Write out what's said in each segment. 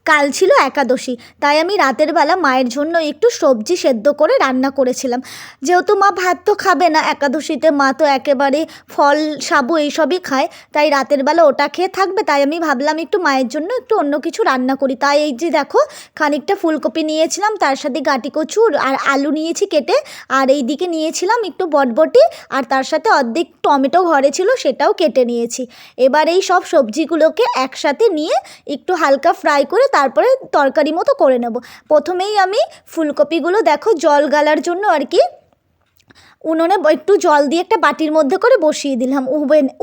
কাল ছিল একাদশী, তাই আমি রাতের বেলা মায়ের জন্য একটু সবজি সেদ্ধ করে রান্না করেছিলাম। যেহেতু মা ভাত তো খাবে না একাদশীতে, মা তো একেবারে ফল সাবু এইসবই খায়, তাই রাতের বেলা ওটা খেয়ে থাকবে। তাই আমি ভাবলাম একটু মায়ের জন্য একটু অন্য কিছু রান্না করি। তাই এই যে দেখো, খানিকটা ফুলকপি নিয়েছিলাম, তার সাথে গাঁটি কচু আর আলু নিয়েছি কেটে, আর এই দিকে নিয়েছিলাম একটু বটবটি, আর তার সাথে অর্ধেক টমেটো ঘরে ছিল সেটাও কেটে নিয়েছি। এবার এই সব সবজিগুলোকে একসাথে নিয়ে একটু হালকা ফ্রাই করে তারপরে তরকারি মতো করে নেব। প্রথমেই আমি ফুলকপিগুলো দেখো জল গালার জন্য আর কি উনুনে একটু জল দিয়ে একটা বাটির মধ্যে করে বসিয়ে দিলাম।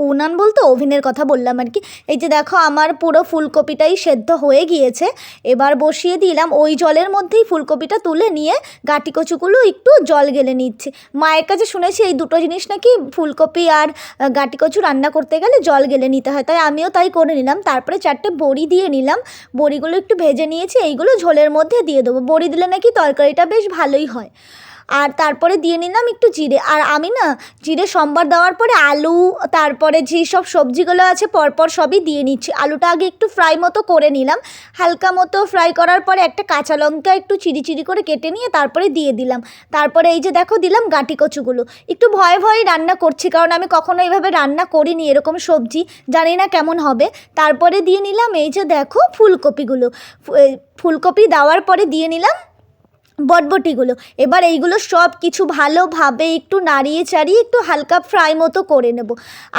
উনান বলতে ওভেনের কথা বললাম আর কি। এই যে দেখো আমার পুরো ফুলকপিটাই সেদ্ধ হয়ে গিয়েছে। এবার বসিয়ে দিলাম, ওই জলের মধ্যেই ফুলকপিটা তুলে নিয়ে গাঁটি কচুগুলো একটু জল গেলে নিচ্ছি। মায়ের কাছে শুনেছি এই দুটো জিনিস নাকি ফুলকপি আর গাঁটি কচু রান্না করতে গেলে জল গেলে নিতে হয়, তাই আমিও তাই করে নিলাম। তারপরে 4টে বড়ি দিয়ে নিলাম, বড়িগুলো একটু ভেজে নিয়েছি, এইগুলো ঝোলের মধ্যে দিয়ে দেবো। বড়ি দিলে নাকি তরকারিটা বেশ ভালোই হয়। আর তারপরে দিয়ে নিলাম একটু জিরে। আর আমি না জিরে সম্বার দেওয়ার পরে আলু, তারপরে যেই সব সবজিগুলো আছে পরপর সবই দিয়ে নিচ্ছি। আলুটা আগে একটু ফ্রাই মতো করে নিলাম, হালকা মতো ফ্রাই করার পরে একটা কাঁচা লঙ্কা একটু চিরি চিরি করে কেটে নিয়ে তারপরে দিয়ে দিলাম। তারপরে এই যে দেখো দিলাম গাঁটি কচুগুলো। একটু ভয়ে ভয়ে রান্না করছি, কারণ আমি কখনো এইভাবে রান্না করিনি এরকম সবজি, জানি না কেমন হবে। তারপরে দিয়ে নিলাম এই যে দেখো ফুলকপিগুলো। ফুলকপি দেওয়ার পরে দিয়ে নিলাম বটবটিগুলো। এবার এইগুলো সব কিছু ভালোভাবে একটু নাড়িয়ে চাড়িয়ে একটু হালকা ফ্রাই মতো করে নেব।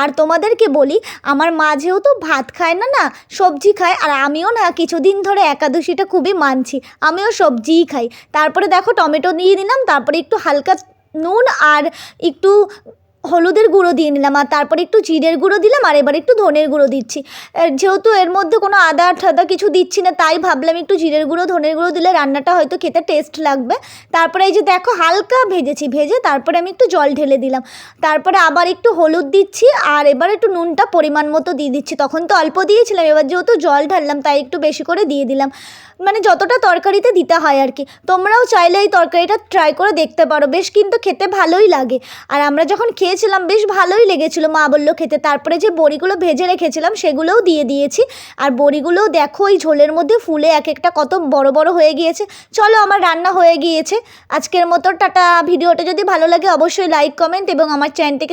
আর তোমাদেরকে বলি, আমার মা যেহেতু ভাত খায় না, না সবজি খায়, আর আমিও না কিছুদিন ধরে একাদশীটা খুবই মানছি, আমিও সবজিই খাই। তারপরে দেখো টমেটো দিয়ে দিলাম, তারপরে একটু হালকা নুন আর একটু হলুদের গুঁড়ো দিয়ে নিলাম, আর তারপরে একটু জিরের গুঁড়ো দিলাম, আর এবার একটু ধনের গুঁড়ো দিচ্ছি। যেহেতু এর মধ্যে কোনো আদা ঠাদা কিছু দিচ্ছি না, তাই ভাবলাম একটু জিরের গুঁড়ো ধনের গুঁড়ো দিলে রান্নাটা হয়তো খেতে টেস্ট লাগবে। তারপরে এই যে দেখো হালকা ভেজেছি, ভেজে তারপরে আমি একটু জল ঢেলে দিলাম। তারপরে আবার একটু হলুদ দিচ্ছি, আর এবার একটু নুনটা পরিমাণ মতো দিয়ে দিচ্ছি। তখন তো অল্প দিয়েছিলাম, এবার যেহেতু জল ঢাললাম তাই একটু বেশি করে দিয়ে দিলাম, মানে যতটা তরকারিতে দিতে হয় আর কি। তোমরাও চাইলে এই তরকারিটা ট্রাই করে দেখতে পারো, বেশ কিন্তু খেতে ভালোই লাগে। আর আমরা যখন খেয়েছিলাম বেশ ভালোই লেগেছিলো, মা বললো খেতে। তারপরে যে বড়িগুলো ভেজে রেখেছিলাম সেগুলোও দিয়ে দিয়েছি, আর বড়িগুলোও দেখো ওই ঝোলের মধ্যে ফুলে এক একটা কত বড় বড় হয়ে গিয়েছে। চলো আমার রান্না হয়ে গিয়েছে। আজকের মতো টাটা। ভিডিওটা যদি ভালো লাগে অবশ্যই লাইক কমেন্ট এবং আমার চ্যানেলটিকে